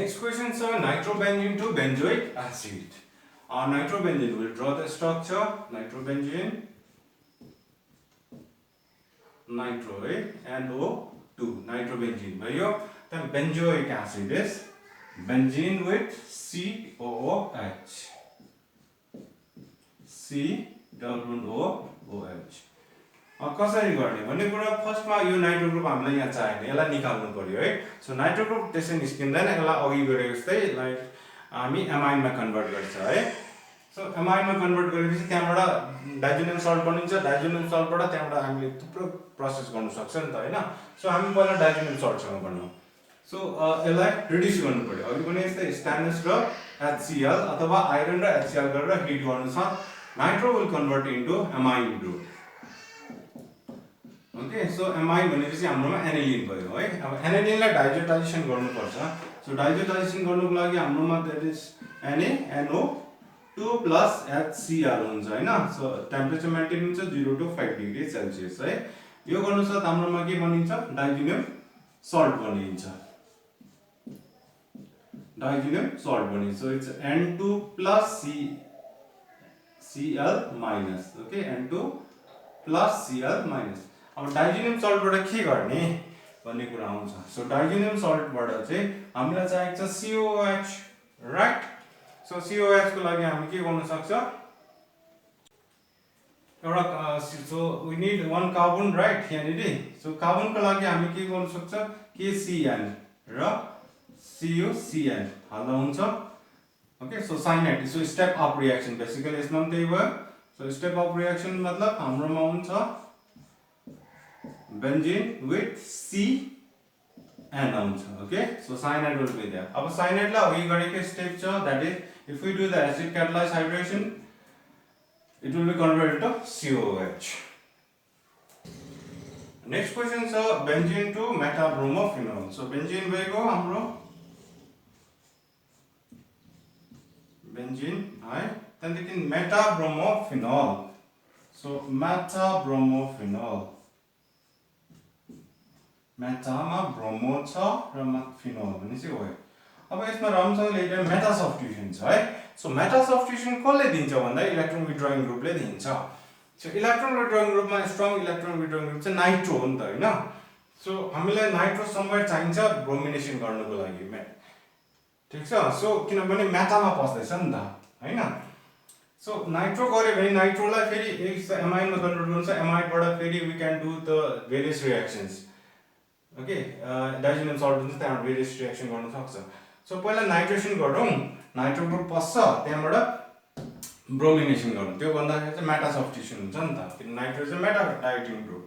Next question is nitrobenzene to benzoic acid. Nitrobenzene, will draw the structure. Nitrobenzene, nitro, NO2, nitrobenzene. Then benzoic acid is benzene with COOH. COOH. कसरी गर्ने भन्ने कुरा फर्स्टमा यो nitro group हामीलाई यहाँ चाहिने, यसलाई निकाल्नु पर्यो है। सो नाइट्रो ग्रुप त्यसै निस्किँदैन, यसलाई अघि गरे जस्तै लाइक हामी एमाइनमा कन्भर्ट गर्छ है। सो एमाइनमा कन्भर्ट गरेपछि त्यहाँबाट डाइजोनियम सल्ट बनिन्छ, डाइजोनियम सल्टबाट त्यहाँबाट हामीले थुप्रो प्रोसेस गर्न सक्छ नि त हैन। सो हामी पहिला डाइजोनियम सल्टसँग गर्नु। सो यसलाई रिड्युस गर्नु पर्यो। अघि पनि यस्तै स्टेनलेस र HCl अथवा आइरन र HCl गरेर हिट गर्नु छ। Nitro will convert into amine group. Okay, so amine भनेपछि हाम्रोमा एनिलिन भयो है। अब एनिलिनलाई डाइजोटाइजेसन गर्नुपर्छ। सो डाइजोटाइजेसन गर्नुको लागि हाम्रोमा that is Na2 plus HCl हुन्छ हैन। सो टेम्परेचर मेन्टेन हुन्छ 0 to 5 डिग्री सेल्सियस है। यो गर्नु साथ हाम्रोमा के बनिन्छ, डाइजोनियम सल्ट बनिन्छ। डाइजोनियम सल्ट बनिन्छ। So it's N2 plus Cl minus. Okay, N2 plus Cl minus. अब डाइजोनियम सल्टबाट के गर्ने भन्ने कुरा आउँछ। सो डाइजोनियम सल्टबाट चाहिँ हामीलाई चाहिएको छ COOH, राइट। सो COOH को लागि हामी के गर्न सक्छ, एउटा so we need one carbon, right यहाँनिर। सो कार्बनको लागि हामी के गर्न सक्छ, KCN र CuCN हाल्दा हुन्छ। Okay, so cyanide. So step of reaction basically यसमा पनि त्यही भयो। सो स्टेप अफ रिएक्सन मतलब हाम्रोमा हुन्छ बेन्जिन विथ CN आउँछ। Okay, so cyanide will be there. अब साइनाइडलाई अघि गरेको स्टेप छ, that is if we do the acid catalyzed hydration it will be converted to COOH. Next question is benzene to metabromophenol. So benzene भएको हाम्रो benzene है, त्यहाँदेखि metabromophenol. So metabromophenol, मेटामा bromo छ र फिनोल भनेपछि हो। अब यसमा राम्रोसँग लेख्दा मेटा सब्स्टिट्युसन छ है। सो मेटा सब्स्टिट्युसन कसले दिन्छ भन्दा इलेक्ट्रोन विथड्रइङ ग्रुपले दिन्छ। सो इलेक्ट्रोन विथड्रइङ ग्रुपमा स्ट्रङ इलेक्ट्रोन विथड्रइङ ग्रुप चाहिँ नाइट्रो हो नि त हैन। सो हामीलाई नाइट्रो समवेयर चाहिन्छ ब्रोमिनेसन गर्नको लागि, ठीक छ। सो किनभने मेटामा पस्दैछ नि त हैन। सो नाइट्रो गरे भने नाइट्रोलाई फेरि एक एमाइनमा कन्भर्ट गर्नु छ, एमाइडबाट फेरि we can do the various reactions. Okay, diazonium salt हुन्छ, त्यहाँबाट भेरियस रिएक्सन गर्न सक्छ। सो पहिला नाइट्रेसन गरौँ, नाइट्रो ग्रुप पस्छ, त्यहाँबाट ब्रोमिनेसन गरौँ। त्यो भन्दाखेरि चाहिँ मेटा सब्स्टिट्युसन हुन्छ नि त, किन नाइट्रो चाहिँ मेटा डाइटिङ ग्रुप।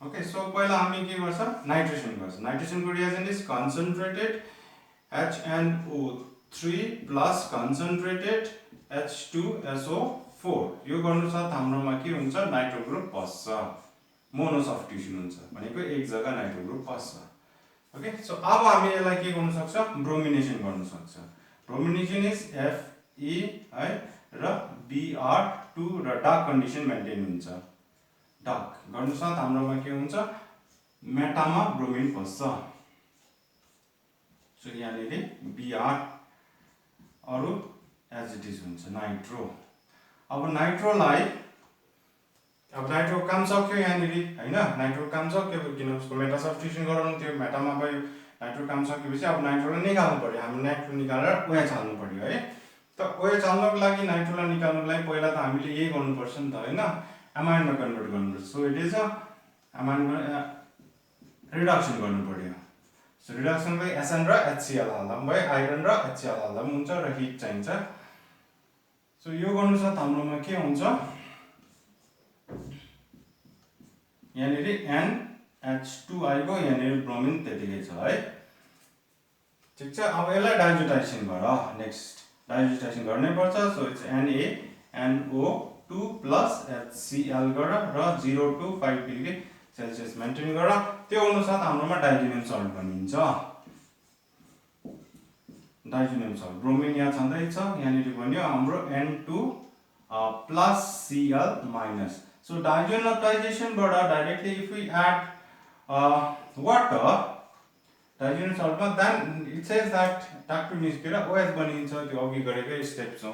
ओके, सो पहिला हामी के गर्छ, नाइट्रेसन गर्छ। नाइट्रेसनको reagent is concentrated HNO3 plus concentrated H2SO4। यो गर्नु साथ हाम्रोमा के हुन्छ, नाइट्रो ग्रुप पस्छ, मोनो सब्स्टिट्युसन हुन्छ भनेको एक जग्गा नाइट्रो ग्रुप पस्छ। ओके, सो अब हामी यसलाई के गर्न सक्छ, ब्रोमिनेसन गर्न सक्छ। ब्रोमिनेसन इज Fe है र Br2 र डार्क कन्डिसन मेन्टेन हुन्छ। डार्क गर्नु साथ हाम्रोमा के हुन्छ, मेटामा ब्रोमिन पस्छ। सो यहाँनिर Br अरु एज इट इज हुन्छ नाइट्रो। अब नाइट्रोलाई, अब नाइट्रो काम सक्यो यहाँनिर हैन। नाइट्रो काम सक्यो किन उसको मेटा सब्स्टिट्युसन गराउनु थियो, मेटामा भयो। नाइट्रो काम सकेपछि अब नाइट्रोलाई निकाल्नु पर्यो। हामी नाइट्रो निकालेर OH हाल्नु पर्यो है। त OH हाल्नको लागि, नाइट्रोलाई निकाल्नको लागि पहिला त हामीले यही गर्नुपर्छ नि त हैन, एमाइनमा कन्भर्ट गर्नुपर्छ। सो इट इज एमाइनमा रिडक्सन गर्नु पर्यो। सो रिडक्सनलाई SN र HCl हाल्दा पनि भयो, आइरन र HCl हाल्दा पनि हुन्छ, र हिट चाहिन्छ। सो यो गर्नु साथ हाम्रोमा के हुन्छ, यहाँनिर NH2 आइगयो, यहाँनिर ब्रोमिन त्यतिकै छ है, ठीक छ। अब यसलाई डाइजोटाइजेसन गर। नेक्स्ट डाइजोटाइजेसन गर्नै पर्छ। So it's NaNO2 plus HCl गर र 0 to 5 डिग्री सेल्सियस मेन्टेन गर। त्यो अनुसार हाम्रोमा डाइजोनियम सल्ट बनिन्छ। डाइजोनियम सल्ट ब्रोमिन यहाँ छँदैछ, यहाँनिर बन्यो हाम्रो N2 plus Cl minus. So diazonization, but directly if we add water, diazonium सल्टमा देन इट सेज दैट टाक्टु निस्केर OH बनिन्छ त्यो अघि गरेकै स्टेप्स हो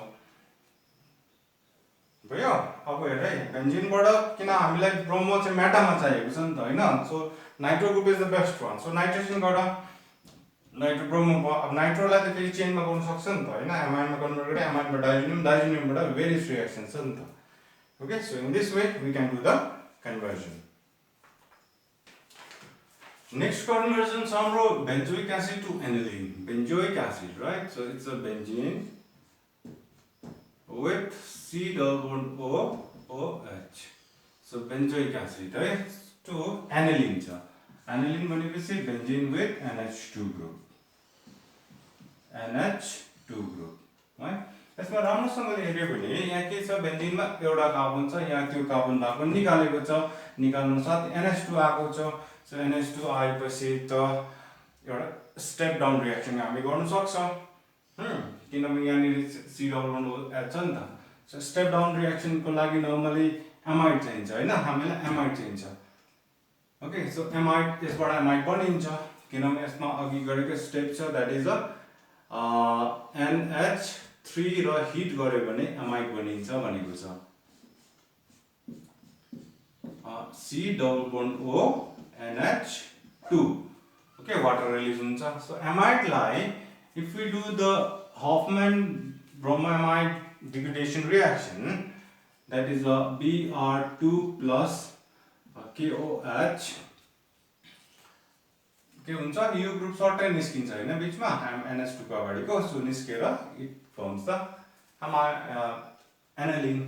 भयो अब हेर है बेन्जिनबाट किन हामीलाई ब्रोमो चाहिँ मेटामा चाहिएको छ नि त हैन so nitro group is the best one so नाइट्रोजनबाट नाइट्रो ब्रोमो अब नाइट्रोलाई त फेरि चेनमा गर्न सक्छ नि त हैन एमाइनमा कन्भर्ट गरे एमाइनबाट डाइजेनियमबाट भेरियस रिएक्सन छ नि त okay so in this way we can do the conversion next conversion is हाम्रो benzoic acid to aniline benzoic acid right so it's a benzene with C double bond O OH so benzoic acid right to aniline छ aniline भनेपछि benzene with NH2 group NH2 group है यसमा राम्रोसँगले हेर्यो भने यहाँ के छ बेन्जिनमा एउटा कार्बन छ यहाँ त्यो कार्बनलाई पनि निकालेको छ निकाल्नु साथ NH2 आएको छ सो NH2 आएपछि त एउटा स्टेप डाउन रिएक्सन हामी गर्न सक्छौं किनभने यहाँ C डबल बन्ड छ नि त सो स्टेप डाउन रिएक्सन को लागि नर्मली एमाइड चाहिन्छ हैन हामीलाई एमाइड चाहिन्छ ओके सो एमाइड यसबाट एमाइड बनिन्छ किनभने यसमा अघि गरेको स्टेप छ दैट इज अ NH3 र हिट गर्यो भने एमाइड बनिन्छ भनेको छ C double bond O NH2 okay water release huncha so amide lai if we do the Hofmann bromoamide degradation reaction that is a Br2 plus KOH के हुन्छ यो group सर्टै निस्किन्छ हैन बीचमा NH2 को अगाडिको सो निस्केर it forms the aniline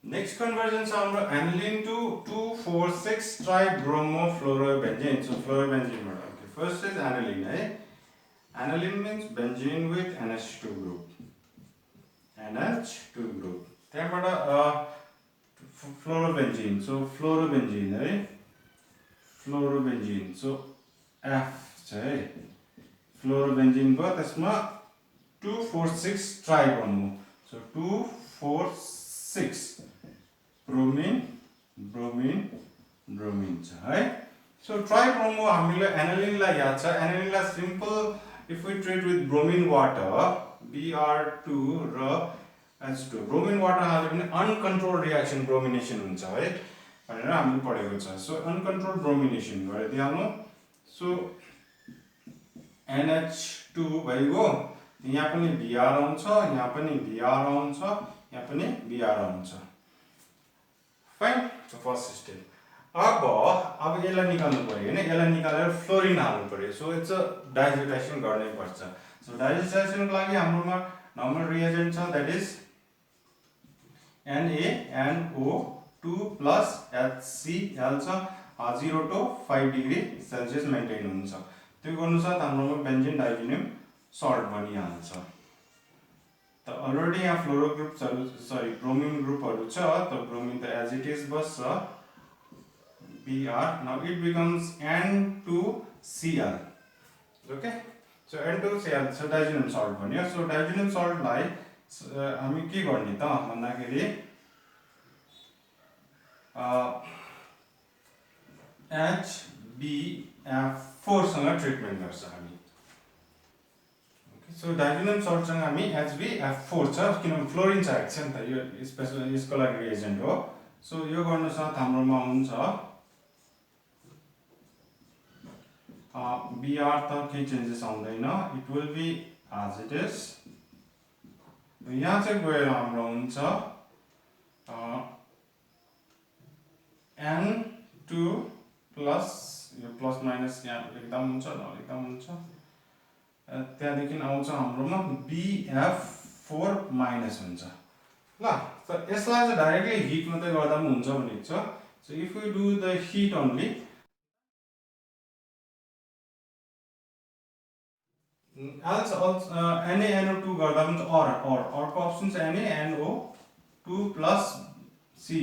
Next conversion is aniline to 2,4,6 tribromofluorobenzene. So fluorobenzene. Okay, first is aniline. Aniline means benzene with NH2 group. NH2 group. Then fluorobenzene. So fluorobenzene. Fluorobenzene. So F. Fluorobenzene but that's 2,4,6 tribromo. So 2,4,6. Bromine छ है so tribromo हामीले aniline लाई याद छ aniline लाई simple if we treat with bromine water Br2 र H2 bromine water हाल्यो भने uncontrolled reaction bromination हुन्छ है भनेर हामीले पढेको छ so uncontrolled bromination गरिदिहाल्नु so NH2 भइगयो यहाँ पनि Br आउँछ यहाँ पनि Br आउँछ यहाँ पनि Br आउँछ Fine. So first step. अब यसलाई निकाल्नु पर्यो हैन यसलाई निकालेर फ्लोरिन हाल्नु पर्यो सो इट्स अ डाइजेस्टेसन गर्नै पर्छ सो डाइजेस्टेसनको लागि हाम्रोमा नर्मल रिएजेन्ट छ that is NaNO2 plus HCl छ 0 to 5 डिग्री सेल्सियस मेन्टेन हुन्छ त्यो गर्नुसाथ हाम्रोमा बेन्जिन डाइजेनियम सल्ट बनिहाल्छ त अलरेडी यहाँ फ्लोरो ग्रुप सरी ब्रोमिन ग्रुपहरु छ त ब्रोमिन त एज इट इज बस्छ Br now it becomes N2Cl okay so N2Cl so डाइजेनियम salt बन्यो सो डाइजेनियम सल्ट लाई हामी के गर्ने त भन्दाखेरि HbF4 सँग ट्रिटमेन्ट गर्छ हामी ओके सो डाइजेनियम सल्ट सँग हामी HbF4 छ किनभने फ्लोरिन चाहिएको छ नि त यो स्पेशल यसको लागि रिएजेन्ट हो सो यो गर्न साथ हाम्रोमा हुन्छ Br त केही चेन्जेस आउँदैन it will be as it is यहाँ चाहिँ गएर हाम्रो हुन्छ N2 प्लस यो प्लस माइनस यहाँ एकदम हुन्छ नलेख्दा हुन्छ त्यहाँदेखि आउँछ हाम्रोमा Bf4 माइनस हुन्छ ल त यसलाई चाहिँ डाइरेक्टली हिट मात्रै गर्दा पनि हुन्छ भनेको छ so if we do the heat only also NaNO2 गर्दा पनि अर्को अप्सन छ NaNO2 प्लस Cu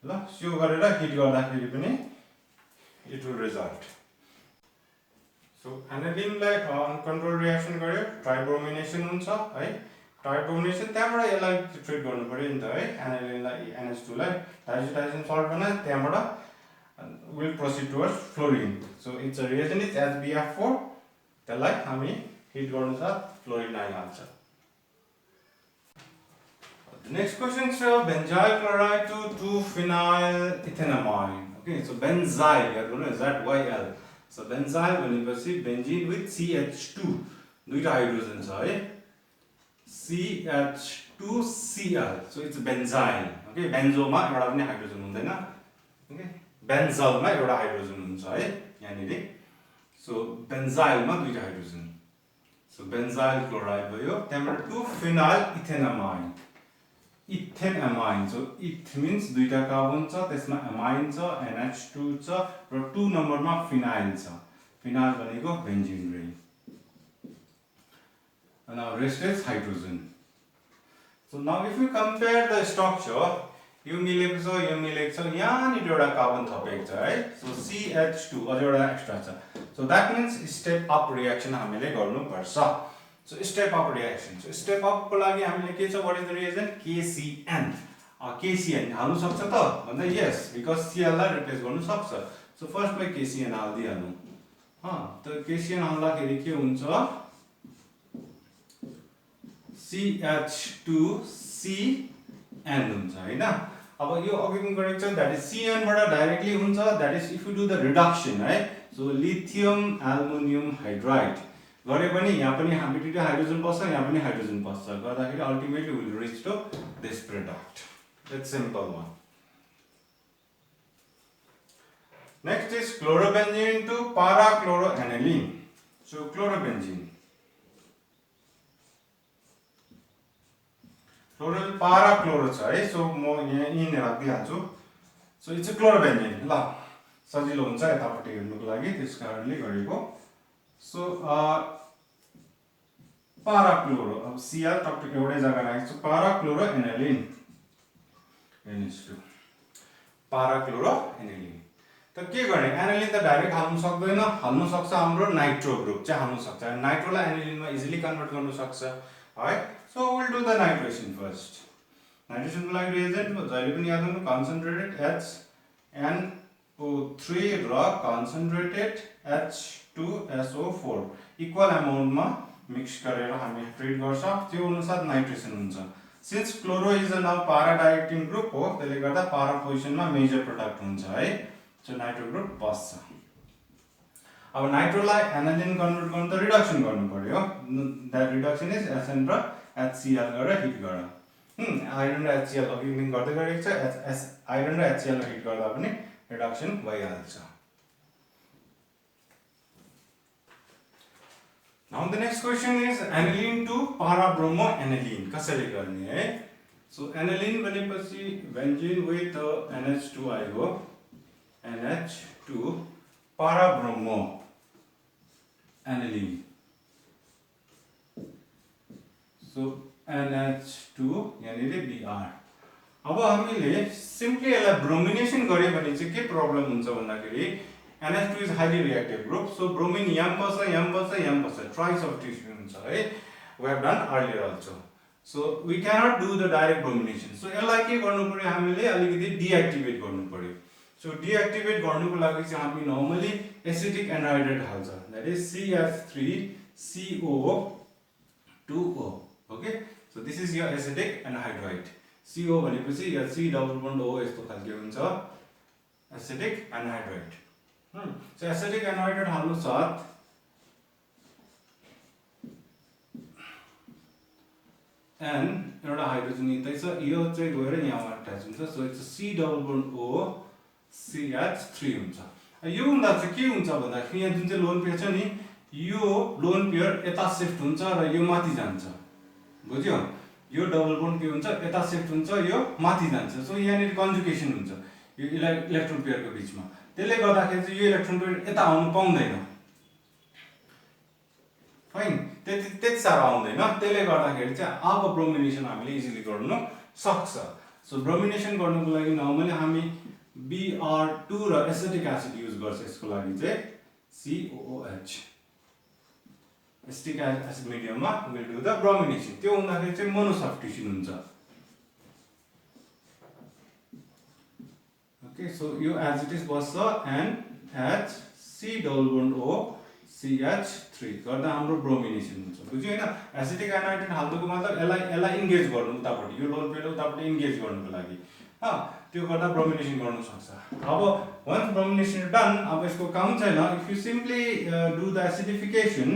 ल यो गरेर हिट गर्दाखेरि पनि इट विल रिजल्ट सो एनालिनलाई अनकन्ट्रोल रिएक्सन गर्यो ट्राइब्रोमिनेसन हुन्छ है ट्राइब्रोमिनेसन त्यहाँबाट यसलाई ट्रिट गर्नु पर्यो नि त है एनालिनलाई NH2 लाई डाइजेस्टाइजेसन सल्ट बनायो त्यहाँबाट will proceed towards fluorine. So its reaction is HbF4. त्यसलाई हामी हिट गर्नु साथ फ्लोरिन आइहाल्छ. The next question is benzyl chloride to 2-phenyl ethanamine. Okay, so benzyl, you are going to ZYL. So benzyl भनेपछि benzene with CH2. दुईटा hydrogen छ है. CH2Cl. So it's benzyl. Okay, benzo मा एउटा पनि हाइड्रोजन हुँदैन. Okay, benzyl मा एउटा हाइड्रोजन हुन्छ है यहाँनिर. So benzyl मा दुईटा हाइड्रोजन. So benzyl chloride भयो. त्यहाँबाट 2-phenyl ethanamine. Ethanamine. So eth means दुईटा कार्बन छ, त्यसमा amine छ, NH2 छ र 2 नम्बरमा phenyl छ. Phenyl भनेको benzene ring. And now rest is hydrogen. So now if you compare the structure, यो मिलेको छ, यो मिलेको छ, यहाँनिर एउटा कार्बन थपेको छ है. So CH2 अझ एउटा एक्स्ट्रा छ. So that means step up reaction हामीले गर्नुपर्छ. So step up reaction. So step up को लागि हामीले के छ, what is the reason? KCN. KCN हाल्नु सक्छ त भन्दा yes, because Cl लाई रिप्लेस गर्नु सक्छ. So फर्स्ट मै KCN हाल्दिहाल्नु. त KCN हाल्दाखेरि के हुन्छ? CH2CN हुन्छ हैन. अब यो अघिको गरेको छ that is CN बाट डाइरेक्टली हुन्छ, that is if you do the reduction है. So lithium aluminum hydride गरे पनि यहाँ पनि हामी दुईटा हाइड्रोजन बस्छ, यहाँ पनि हाइड्रोजन बस्छ, गर्दाखेरि ultimately will reach to this product. That's simple one. Next is chlorobenzene to parachloroaniline. So chlorobenzene, parachloro छ है. So म यहाँ in राख्दिहाल्छु. So it's a chlorobenzene. ल सजिलो हुन्छ यतापट्टि हेर्नुको लागि, त्यसकारणले गरेको. So parachloro, अब Cl टकटक एउटै जग्गा राखेको छु. parachloroaniline NH2 parachloroaniline. त के गर्ने? एनालिन त डाइरेक्ट हाल्नु सक्दैन, हाल्नु सक्छ हाम्रो नाइट्रो ग्रुप चाहिँ हाल्नु सक्छ. नाइट्रोलाई एनालिनमा इजिली कन्भर्ट गर्न सक्छ है. So we'll do the nitration first. Nitration को लागि रिएजेन्ट जहिले पनि याद गर्नु, कन्सन्ट्रेटेड HNO3 र कन्सन्ट्रेटेड H2SO4 इक्वल अमाउन्टमा मिक्स गरेर हामी ट्रिट गर्छ. त्यो अनुसार नाइट्रेसन हुन्छ. Since chloro is a now पारा डाइरेक्टिङ ग्रुप हो, त्यसले गर्दा पारा पोजिसनमा मेजर प्रोडक्ट हुन्छ है. सो नाइट्रो ग्रुप बस्छ. अब नाइट्रोलाई एनालिन कन्भर्ट गर्नु त रिडक्सन गर्नु पर्यो. द्याट रिडक्सन इज SN र HCl गरेर हिट गर. आइरन र HCl अघि लिङ्क गर्दै गरेको छ. आइरन र HCl हिट गर्दा पनि रिडक्सन भइहाल्छ. Now the next question is aniline to parabromoaniline. कसरी गर्ने है? So aniline भनेपछि benzene with NH2 आयो. NH2 parabromoaniline. So NH2 यहाँनिर Br. अब हामीले सिम्पली यसलाई ब्रोमिनेसन गरे भने चाहिँ के प्रब्लम हुन्छ भन्दाखेरि NH2 is highly reactive group. So bromine यहाँ बस्छ, यहाँ बस्छ, यहाँ बस्छ. Tri substitution हुन्छ है. We have done earlier also. So we cannot do the direct bromination. So यसलाई के गर्नु पर्यो? हामीले अलिकति deactivate गर्नु पर्यो. So deactivate गर्नुको लागि चाहिँ हामी normally acetic anhydride हाल्छ. That is CH3CO2O. Okay? So this is your acetic anhydride. CO भनेपछि यो C double bond O यस्तो खालको हुन्छ. Acetic anhydride. So acetic anhydride हाल्नु साथ N एउटा हाइड्रोजन यतै छ, यो चाहिँ गएर यहाँमा अट्याच हुन्छ. So it's C double bond O CH3 हुन्छ. यो हुँदा चाहिँ के हुन्छ भन्दाखेरि यहाँ जुन चाहिँ लोन पेयर छ नि, यो लोन पेयर यता शिफ्ट हुन्छ र यो माथि जान्छ. बुझ्यो? यो डबल बोन्ड के हुन्छ? यता शिफ्ट हुन्छ, यो माथि जान्छ. सो यहाँनिर कन्जुगेसन हुन्छ यो इलेक्ट्रोन पेयरको बीचमा. त्यसले गर्दाखेरि चाहिँ यो इलेक्ट्रोन पेयर यता आउनु पाउँदैन. फाइन, त्यति साह्रो आउँदैन. त्यसले गर्दाखेरि चाहिँ अब ब्रोमिनेसन हामीले इजिली गर्न सक्छ. सो ब्रोमिनेसन गर्नुको लागि नर्मली हामी Br2 र एसिटिक एसिड युज गर्छ. यसको लागि चाहिँ COOH एसिटिक एसिड मिडियममा विल डु द ब्रोमिनेसन. त्यो हुँदाखेरि चाहिँ मोनो सब्स्टिट्युसन हुन्छ. Okay, so you as it is was NH C double bond O CH3 गर्दा हाम्रो ब्रोमिनेसन हुन्छ बुझ्यो हैन एसिटिक एनाहाइड्रेट हाल्नुको मतलब एलाई इन्गेज गर्नु उतापटि यो लोन पेयर उतापटि इन्गेज गर्नुको लागि त्यो गर्दा ब्रोमिनेसन गर्न सक्छ अब वन्स ब्रोमिनेसन डन अब यसको काम छैन if you simply do the acidification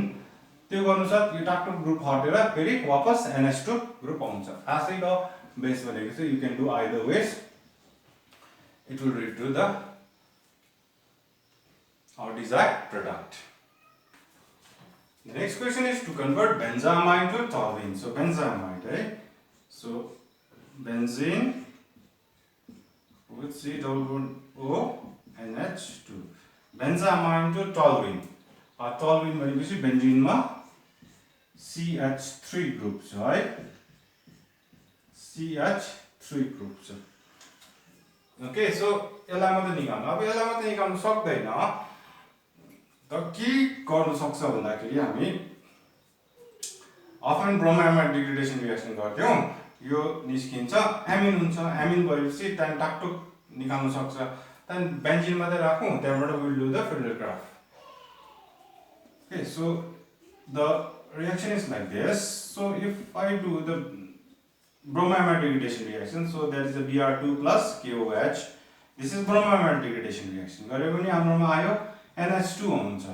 त्यो गर्नुसाथ यो टाक्टो ग्रुप हटेर फेरि वापस NH2 ग्रुप आउँछ आशै ल बेस भनेको चाहिँ you can do either ways it will lead to our desired product. The next question is to convert benzamide to toluene. So benzamide, right? So benzene with C double bond O NH2. Benzamide to toluene. Toluene भनेपछि benzene मा CH3 group छ है CH3 group छ okay so यसलाई मात्रै निकाल्नु अब यसलाई मात्रै निकाल्नु सक्दैन त के गर्नु सक्छ भन्दाखेरि हामी अफन ब्रोमाइड डिग्रेडेसन रिएक्सन गर्थ्यौं यो निस्किन्छ एमिन हुन्छ एमिन भएपछि त्यहाँ टाकटुक निकाल्नु सक्छ त्यहाँ बेन्जिन मात्रै राखौं त्यहाँबाट will do the filter graph okay so the reaction is like this so if I do the bromamide degradation reaction so that is a Br2 plus KOH this is bromamide degradation reaction गरे पनि हाम्रोमा आयो NH2 हुन्छ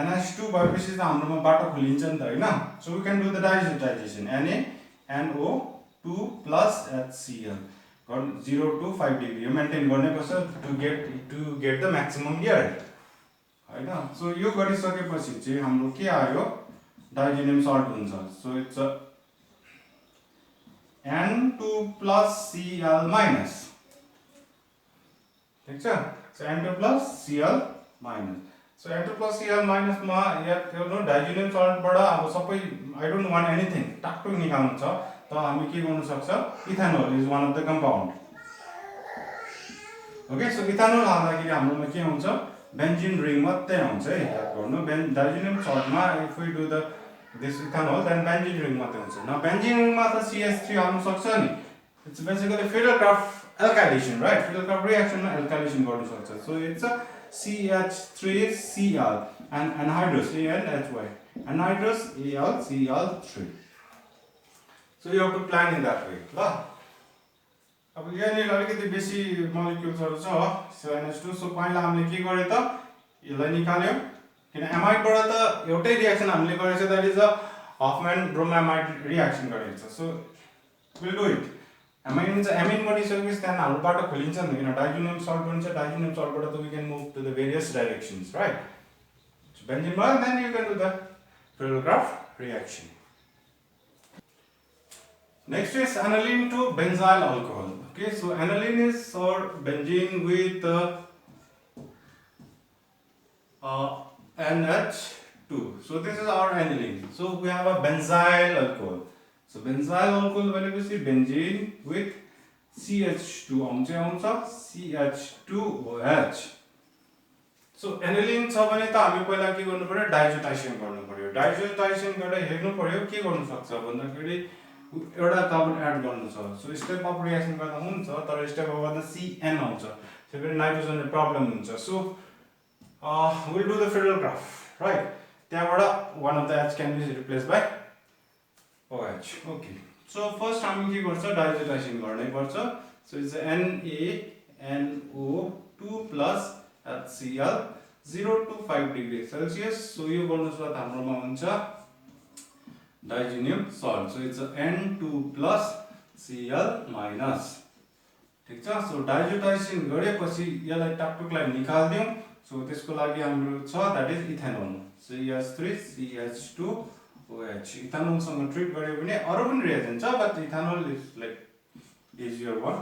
NH2 भएपछि त हाम्रोमा बाटो खोलिन्छ नि त हैन so we can do the diazotization NaNO2 plus HCl 0 to 5 degree यो मेन्टेन गर्ने पर्छ to get the maximum yield हैन so यो गरिसकेपछि चाहिँ हाम्रो के आयो डाइजेनियम सल्ट हुन्छ so it's a N2 plus Cl minus ठीक छ so N2 plus Cl minus so N2 plus Cl minus मा यो नो डाइजेनियम सल्ट बाट अब सबै I don't want anything टाक्टो निकाल्नु छ त हामी के गर्न सक्छ ethanol is one of the compound okay so ethanol हाल्दाखेरि हाम्रोमा के हुन्छ बेन्जिन रिङ मात्रै आउँछ है याद गर्नु डाइजेनियम सल्टमा if we do the this ethanol then benzene ring मात्रै हुन्छ न benzene ring मा त CH3 हाल्नु सक्छ नि it's basically Friedel-Crafts alkylation right Friedel-Crafts reaction मा alkylation गर्न सक्छ so it's a CH3Cl and anhydrous ANHY anhydrous AlCl3 so you have to plan in that way ल अब यहाँनिर अलिकति बेसी मोलिक्युल्सहरु छ so NH2 so पहिला हामीले के गरे त यसलाई निकाल्यौ किन एमाइड बाट त एउटै रिएक्सन हामीले गरेछ that is a Hofmann bromamide reaction गरेछ so will do it amide हुन्छ एमिन बनिसकेपछि त्यहाँ हाम्रो बाटो खोलिन्छ नि किन डाइजेनियम सल्ट बन्छ डाइजेनियम सल्टबाट त we can move to the various directions right so benzene मा then you can do the Friedel-Crafts reaction next is aniline to benzyl alcohol okay so aniline is or benzene with NH2 so this is our aniline so we have a benzyl alcohol so benzyl alcohol भनेपछि benzene with CH2 आउँछ CH2OH so aniline छ भने त हामी पहिला के गर्नु पर्यो डाइजोटाइजेसन गर्नु पर्यो डाइजोटाइजेसन गरेर हेर्नु पर्यो के गर्नु सक्छ भन्दाखेरि एउटा कार्बन एड गर्नु छ सो स्टेप अफ रिएक्सन गर्दा हुन्छ तर स्टेप अफ गर्दा CN आउँछ त्यसै गरी नाइट्रोजनले प्रब्लम हुन्छ so we'll do the Friedel-Crafts, right? त्यहाँबाट one of the H can be replaced by OH. Okay. So first हामी के गर्छ डाइजोटाइजेसन गर्नै पर्छ. So it's NaNO2 plus HCl 0 to 5 degree Celsius. So यो गर्नुसाथ हाम्रोमा हुन्छ डाइजेनियम salt. So it's N2 plus Cl minus. ठीक छ? So डाइजोटाइजेसन गरेपछि यसलाई टाकटुकलाई निकाल्दियौ. So त्यसको लागि हाम्रो छ that is ethanol CH3 CH2OH ethanol सँग ट्रिट गर्यो भने अरु पनि रिएक्सन छ but ethanol is like easier one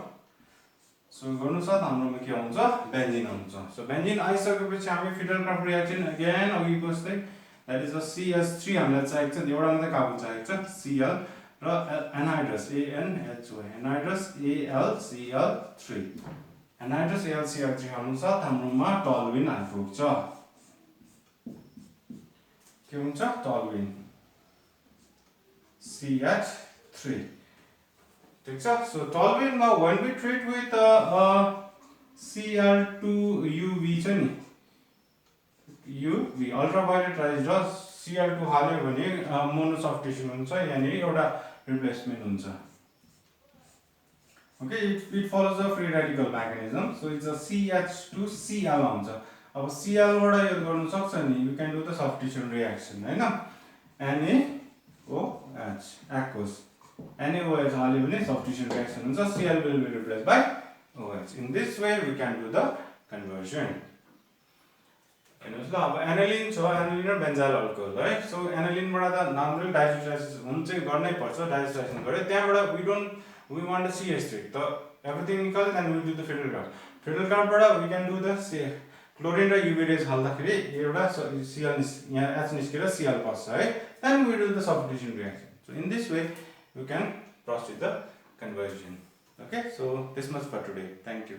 so गर्नुसाथ हाम्रोमा के हुन्छ बेन्जिन आउँछ so बेन्जिन आइसकेपछि हामी Friedel-Crafts reaction again अघि जस्तै that is a CH3 हामीलाई चाहिएको छ एउटा मात्रै कार्बन चाहिएको छ Cl र anhydrous ANHY anhydrous AlCl3 anhydrous AlCl3 अनुसाथ हाम्रोमा टोलुइन आइपुग्छ के हुन्छ टोलुइन CH3 ठीक छ so toluene मा when we treat with Cl to UV छ नि UV अल्ट्राभायोलेट राइज र Cl2 हाल्यो भने मोनो सब्स्टिट्युसन हुन्छ यानी एउटा रिप्लेसमेन्ट हुन्छ okay it follows the free radical mechanism so it's a CH2Cl आउँछ अब Cl बाट यो गर्न सक्छ नि you can do the substitution reaction हैन NaOH aqueous NaOH हाल्यो भने substitution reaction हुन्छ Cl will be replaced by OH in this way we can do the conversion हेर्नुस् ल अब एनालिन छ एनालिन र बेन्जाइल अल्कोहल है सो एनालिन बाट त नर्मली डाइसोसिएसन हुन्छ गर्नै पर्छ डाइसोसिएसन गरे त्यहाँबाट we want the CH3 the everything निकाल्यो then we do the fiddle card बाट we can do the chlorine र UV रेज हाल्दाखेरि एउटा Cl यहाँ H निस्केर Cl बस्छ है then we do the substitution reaction so in this way we can proceed the conversion okay so this much for today thank you